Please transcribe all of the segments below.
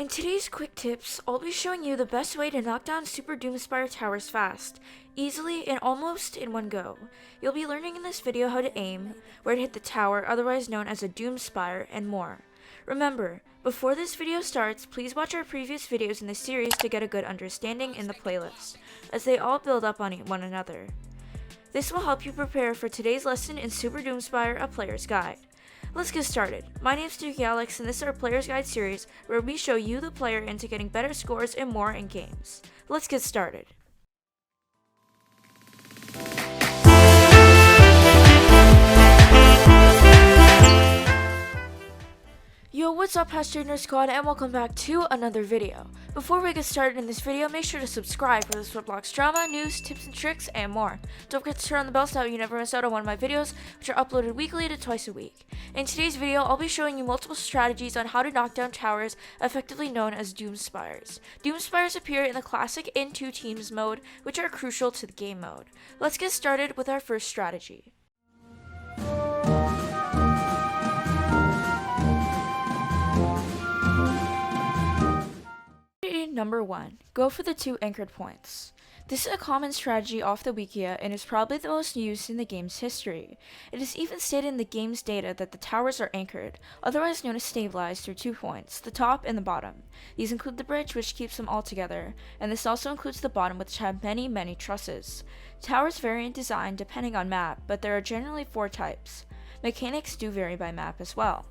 In today's quick tips, I'll be showing you the best way to knock down Super Doomspire towers fast, easily, and almost in one go. You'll be learning in this video how to aim, where to hit the tower, otherwise known as a Doomspire, and more. Remember, before this video starts, please watch our previous videos in this series to get a good understanding in the playlist, as they all build up on one another. This will help you prepare for today's lesson in Super Doomspire, a player's guide. Let's get started. My name is TanookiAlex, and this is our Player's Guide series where we show you the player into getting better scores and more in games. Let's get started. Yo, what's up, Hashtag Squad, and welcome back to another video. Before we get started in this video, make sure to subscribe for the Sweatblocks drama, news, tips and tricks, and more. Don't forget to turn on the bell so that you never miss out on one of my videos, which are uploaded weekly to twice a week. In today's video, I'll be showing you multiple strategies on how to knock down towers, effectively known as Doomspires. Doomspires appear in the classic in 2 teams mode, which are crucial to the game mode. Let's get started with our first strategy. Number 1. Go for the 2 anchored points. This is a common strategy off the Wikia and is probably the most used in the game's history. It is even stated in the game's data that the towers are anchored, otherwise known as stabilized, through 2 points, the top and the bottom. These include the bridge, which keeps them all together, and this also includes the bottom, which have many trusses. Towers vary in design depending on map, but there are generally 4 types. Mechanics do vary by map as well.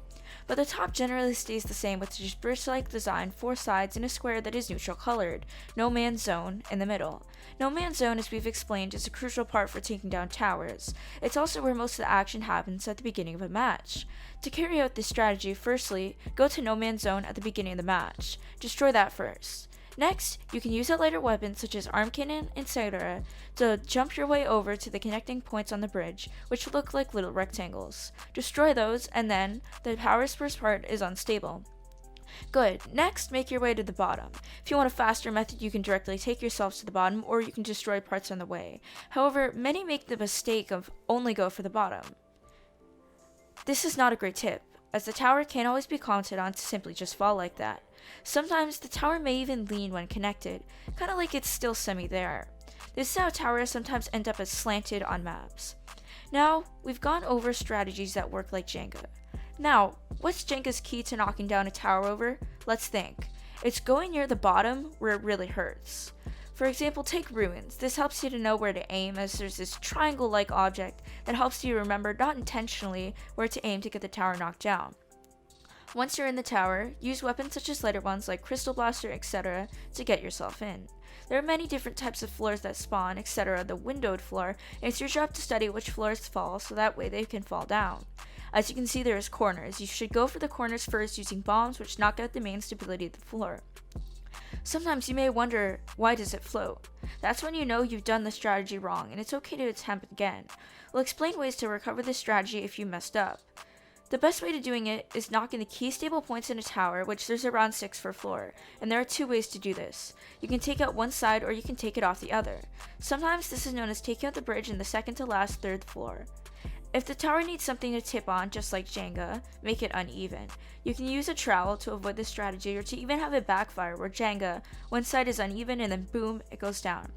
But the top generally stays the same, with just bridge-like design, 4 sides, and a square that is neutral colored, no man's zone, in the middle. No man's zone, as we've explained, is a crucial part for taking down towers. It's also where most of the action happens at the beginning of a match. To carry out this strategy, firstly, go to no man's zone at the beginning of the match. Destroy that first. Next, you can use a lighter weapon such as arm cannon, etc. to jump your way over to the connecting points on the bridge, which look like little rectangles. Destroy those, and then the tower's first part is unstable. Good. Next, make your way to the bottom. If you want a faster method, you can directly take yourselves to the bottom, or you can destroy parts on the way. However, many make the mistake of only go for the bottom. This is not a great tip, as the tower can't always be counted on to simply just fall like that. Sometimes the tower may even lean when connected, kinda like it's still semi-there. This is how towers sometimes end up as slanted on maps. Now, we've gone over strategies that work like Jenga. Now, what's Jenga's key to knocking down a tower over? Let's think. It's going near the bottom where it really hurts. For example, take ruins. This helps you to know where to aim, as there's this triangle-like object that helps you remember, not intentionally, where to aim to get the tower knocked down. Once you're in the tower, use weapons such as lighter ones like Crystal Blaster, etc. to get yourself in. There are many different types of floors that spawn, etc. The windowed floor, and it's your job to study which floors fall so that way they can fall down. As you can see, there is corners. You should go for the corners first using bombs, which knock out the main stability of the floor. Sometimes you may wonder, why does it float? That's when you know you've done the strategy wrong, and it's okay to attempt again. We'll explain ways to recover this strategy if you messed up. The best way to doing it is knocking the key stable points in a tower, which there's around 6 per floor, and there are 2 ways to do this. You can take out one side or you can take it off the other. Sometimes this is known as taking out the bridge in the second to last 3rd floor. If the tower needs something to tip on, just like Jenga, make it uneven. You can use a trowel to avoid this strategy, or to even have it backfire where Jenga, one side is uneven and then boom, it goes down.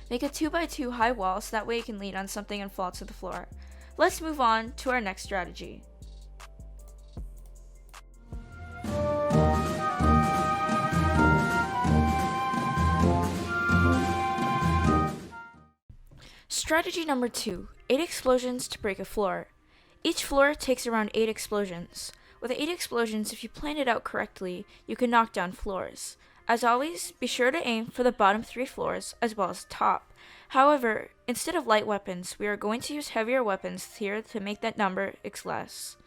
Make a 2x2 high wall so that way you can lean on something and fall to the floor. Let's move on to our next strategy. Strategy number 2. 8 explosions to break a floor. Each floor takes around 8 explosions. With 8 explosions, if you plan it out correctly, you can knock down floors. As always, be sure to aim for the bottom 3 floors as well as the top. However, instead of light weapons, we are going to use heavier weapons here to make that number less.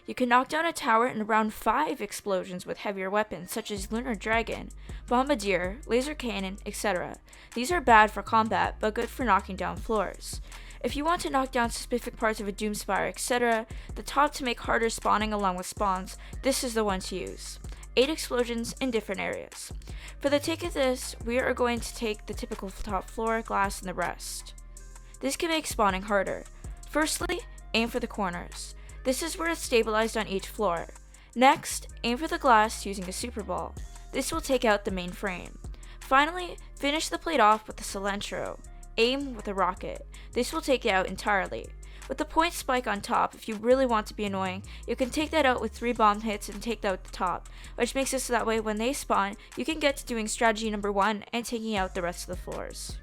You can knock down a tower in around 5 explosions with heavier weapons such as lunar dragon, bombadier, laser cannon, etc. These are bad for combat, but good for knocking down floors. If you want to knock down specific parts of a Doomspire, etc., the top to make harder spawning along with spawns, this is the one to use. 8 explosions in different areas. For the take of this, we are going to take the typical top floor, glass, and the rest. This can make spawning harder. Firstly, aim for the corners. This is where it's stabilized on each floor. Next, aim for the glass using a super ball. This will take out the main frame. Finally, finish the plate off with the cilantro. Aim with a rocket. This will take it out entirely. With the point spike on top, if you really want to be annoying, you can take that out with 3 bomb hits and take out the top, which makes it so that way when they spawn, you can get to doing strategy number 1 and taking out the rest of the floors.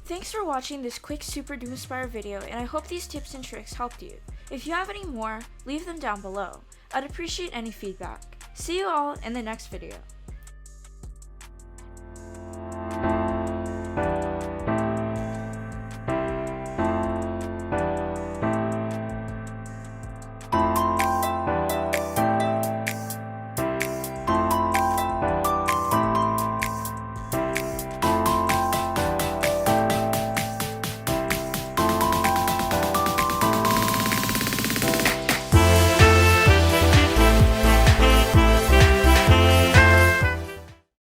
Thanks for watching this quick Super Doomspire video, and I hope these tips and tricks helped you. If you have any more, leave them down below. I'd appreciate any feedback. See you all in the next video.